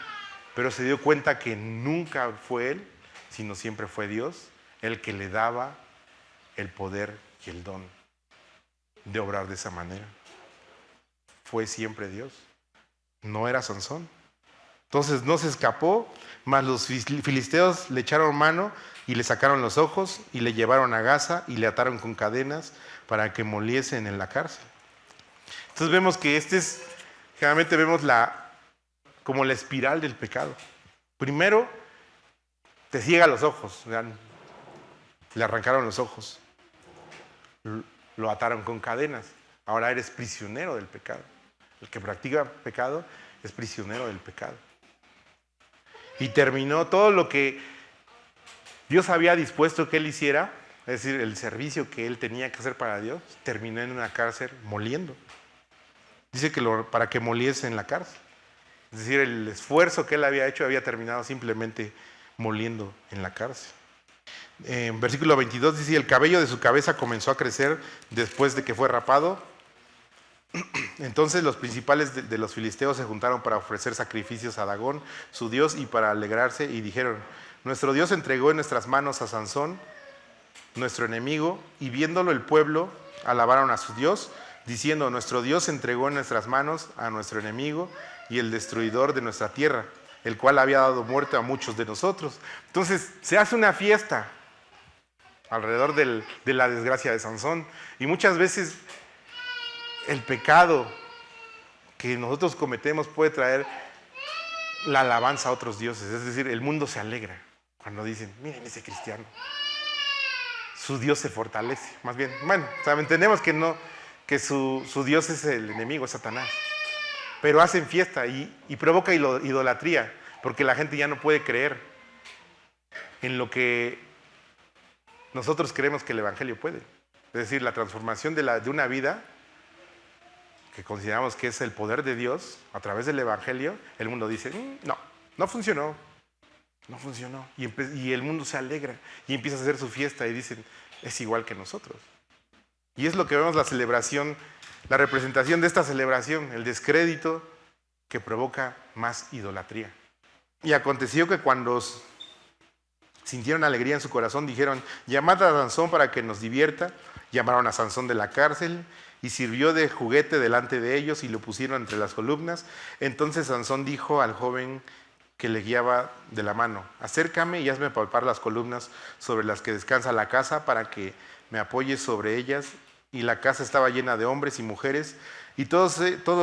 Pero se dio cuenta que nunca fue él, sino siempre fue Dios el que le daba el poder y el don de obrar de esa manera. Fue siempre Dios, no era Sansón. Entonces no se escapó, mas los filisteos le echaron mano y le sacaron los ojos y le llevaron a Gaza y le ataron con cadenas para que moliesen en la cárcel. Entonces vemos que generalmente vemos como la espiral del pecado. Primero, te ciega los ojos. Le arrancaron los ojos. Lo ataron con cadenas. Ahora eres prisionero del pecado. El que practica pecado es prisionero del pecado. Y terminó todo lo que Dios había dispuesto que él hiciera, es decir, el servicio que él tenía que hacer para Dios, terminó en una cárcel moliendo. Dice que para que moliese en la cárcel. Es decir, el esfuerzo que él había hecho había terminado simplemente moliendo en la cárcel. En versículo 22 dice, el cabello de su cabeza comenzó a crecer después de que fue rapado. Entonces los principales de los filisteos se juntaron para ofrecer sacrificios a Dagón, su dios, y para alegrarse, y dijeron, nuestro Dios entregó en nuestras manos a Sansón, nuestro enemigo, y viéndolo el pueblo alabaron a su Dios, diciendo, nuestro Dios entregó en nuestras manos a nuestro enemigo y el destruidor de nuestra tierra, el cual había dado muerte a muchos de nosotros. Entonces se hace una fiesta alrededor de la desgracia de Sansón, y muchas veces el pecado que nosotros cometemos puede traer la alabanza a otros dioses. Es decir, el mundo se alegra cuando dicen, miren ese cristiano, su Dios se fortalece. Más bien, bueno, entendemos que su Dios es el enemigo, es Satanás. Pero hacen fiesta y provoca idolatría, porque la gente ya no puede creer en lo que nosotros creemos que el Evangelio puede. Es decir, la transformación de una vida que consideramos que es el poder de Dios a través del Evangelio, el mundo dice, no funcionó. No funcionó. Y el mundo se alegra y empieza a hacer su fiesta y dicen, es igual que nosotros. Y es lo que vemos la celebración, la representación de esta celebración, el descrédito que provoca más idolatría. Y aconteció que cuando sintieron alegría en su corazón, dijeron, llamad a Sansón para que nos divierta. Llamaron a Sansón de la cárcel y sirvió de juguete delante de ellos y lo pusieron entre las columnas. Entonces Sansón dijo al joven que le guiaba de la mano: acércame y hazme palpar las columnas sobre las que descansa la casa para que me apoyes sobre ellas. Y la casa estaba llena de hombres y mujeres, y todos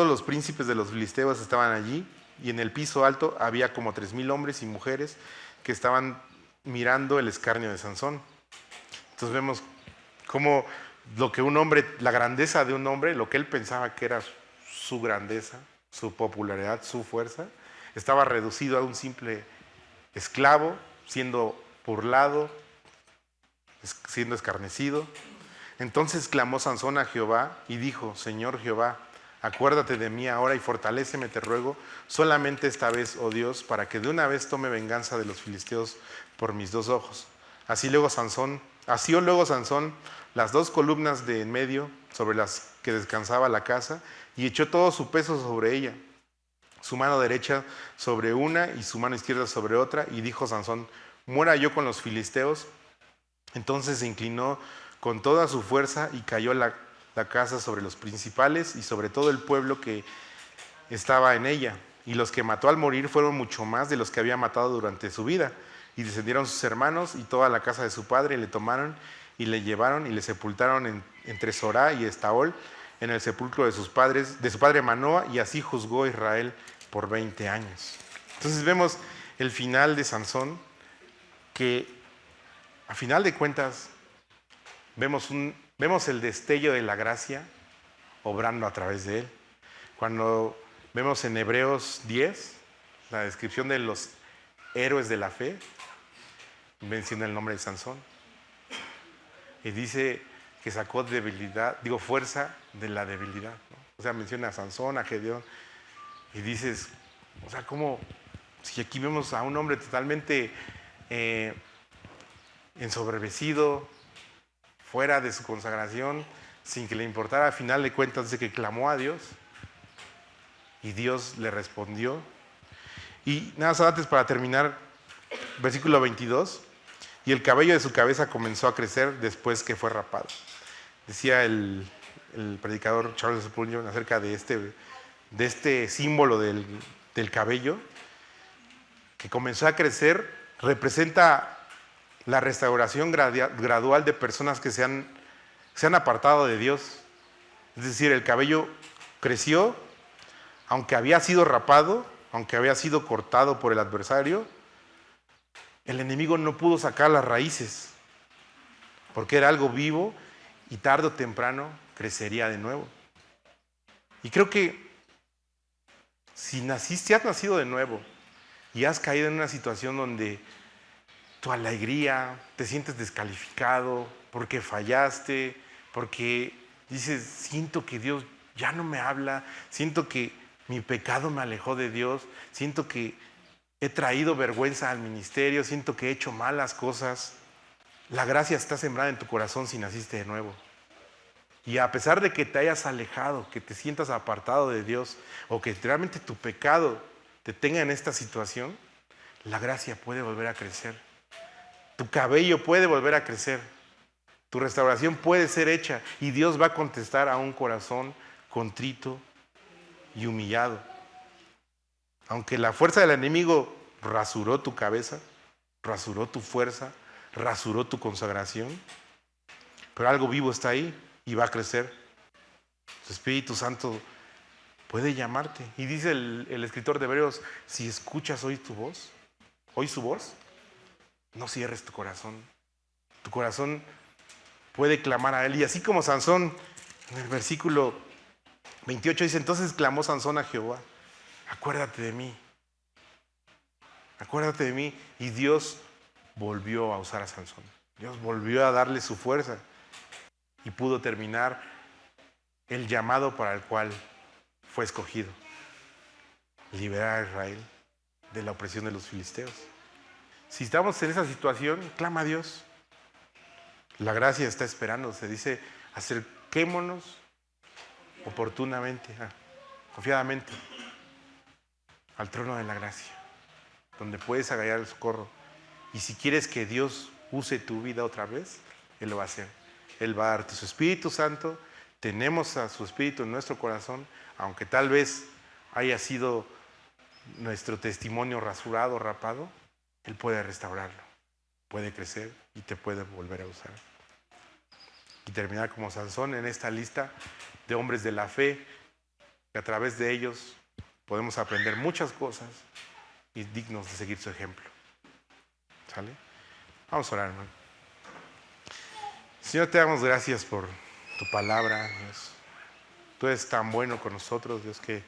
los príncipes de los filisteos estaban allí, y en el piso alto había como 3,000 hombres y mujeres que estaban mirando el escarnio de Sansón. Entonces vemos cómo la grandeza de un hombre, lo que él pensaba que era su grandeza, su popularidad, su fuerza, estaba reducido a un simple esclavo, siendo burlado, siendo escarnecido. Entonces clamó Sansón a Jehová y dijo: Señor Jehová, acuérdate de mí ahora y fortaléceme, te ruego, solamente esta vez, oh Dios, para que de una vez tome venganza de los filisteos por mis 2 ojos. Asió luego Sansón las 2 columnas de en medio sobre las que descansaba la casa y echó todo su peso sobre ella, su mano derecha sobre una y su mano izquierda sobre otra, y dijo Sansón: muera yo con los filisteos. Entonces se inclinó con toda su fuerza y cayó la casa sobre los principales y sobre todo el pueblo que estaba en ella. Y los que mató al morir fueron mucho más de los que había matado durante su vida. Y descendieron sus hermanos y toda la casa de su padre, y le tomaron y le llevaron y le sepultaron entre Sorá y Estaol, en el sepulcro de su padre Manoa, y así juzgó Israel por 20 años. Entonces vemos el final de Sansón, que a final de cuentas vemos el destello de la gracia obrando a través de él. Cuando vemos en Hebreos 10 la descripción de los héroes de la fe, menciona el nombre de Sansón y dice que sacó fuerza de la debilidad, ¿no? O sea, menciona a Sansón, a Gedeón, y dices, o sea, como si aquí vemos a un hombre totalmente ensoberbecido, fuera de su consagración, sin que le importara. Al final de cuentas dice que clamó a Dios y Dios le respondió. Y nada más antes, para terminar, versículo 22: y el cabello de su cabeza comenzó a crecer después que fue rapado. Decía el predicador Charles Spurgeon acerca de este símbolo del cabello que comenzó a crecer. Representa la restauración gradual de personas que se han apartado de Dios. Es decir, el cabello creció, aunque había sido rapado, aunque había sido cortado por el adversario. El enemigo no pudo sacar las raíces, porque era algo vivo y tarde o temprano crecería de nuevo. Y creo que si has nacido de nuevo y has caído en una situación donde tu alegría, te sientes descalificado porque fallaste, porque dices, siento que Dios ya no me habla, siento que mi pecado me alejó de Dios, siento que he traído vergüenza al ministerio, siento que he hecho malas cosas. La gracia está sembrada en tu corazón si naciste de nuevo. Y a pesar de que te hayas alejado, que te sientas apartado de Dios, o que realmente tu pecado te tenga en esta situación, la gracia puede volver a crecer. Tu cabello puede volver a crecer. Tu restauración puede ser hecha y Dios va a contestar a un corazón contrito y humillado. Aunque la fuerza del enemigo rasuró tu cabeza, rasuró tu fuerza, rasuró tu consagración, pero algo vivo está ahí y va a crecer. Su Espíritu Santo puede llamarte. Y dice el escritor de Hebreos: si escuchas hoy su voz, no cierres tu corazón. Tu corazón puede clamar a Él. Y así como Sansón, en el versículo 28 dice: entonces clamó Sansón a Jehová: acuérdate de mí. Acuérdate de mí. Y Dios volvió a usar a Sansón. Dios volvió a darle su fuerza. Y pudo terminar el llamado para el cual fue escogido: liberar a Israel de la opresión de los filisteos. Si estamos en esa situación, clama a Dios. La gracia está esperando. Se dice: acerquémonos oportunamente, confiadamente, al trono de la gracia, donde puedes agarrar el socorro. Y si quieres que Dios use tu vida otra vez, Él lo va a hacer. Él va a darte su Espíritu Santo, tenemos a su Espíritu en nuestro corazón, aunque tal vez haya sido nuestro testimonio rasurado, rapado, Él puede restaurarlo, puede crecer y te puede volver a usar. Y terminar como Sansón en esta lista de hombres de la fe, que a través de ellos podemos aprender muchas cosas y dignos de seguir su ejemplo. ¿Sale? Vamos a orar, hermano. Señor, te damos gracias por tu palabra, Dios. Tú eres tan bueno con nosotros, Dios, que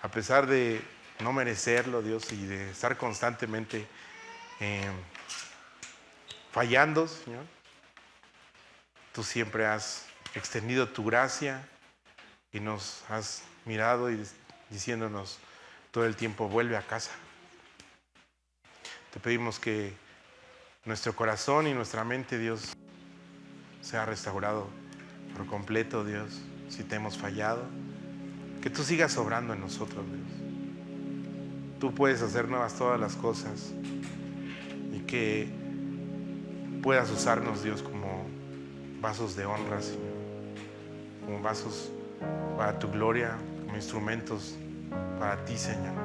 a pesar de no merecerlo, Dios, y de estar constantemente fallando, Señor, tú siempre has extendido tu gracia y nos has mirado y diciéndonos todo el tiempo, vuelve a casa. Te pedimos que nuestro corazón y nuestra mente, Dios, sea restaurado por completo, Dios, si te hemos fallado. Que tú sigas obrando en nosotros, Dios. Tú puedes hacer nuevas todas las cosas y que puedas usarnos, Dios, como vasos de honra, Señor. Como vasos para tu gloria, como instrumentos para ti, Señor.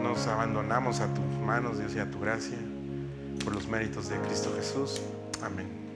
Nos abandonamos a tus manos, Dios, y a tu gracia, por los méritos de Cristo Jesús. Amén.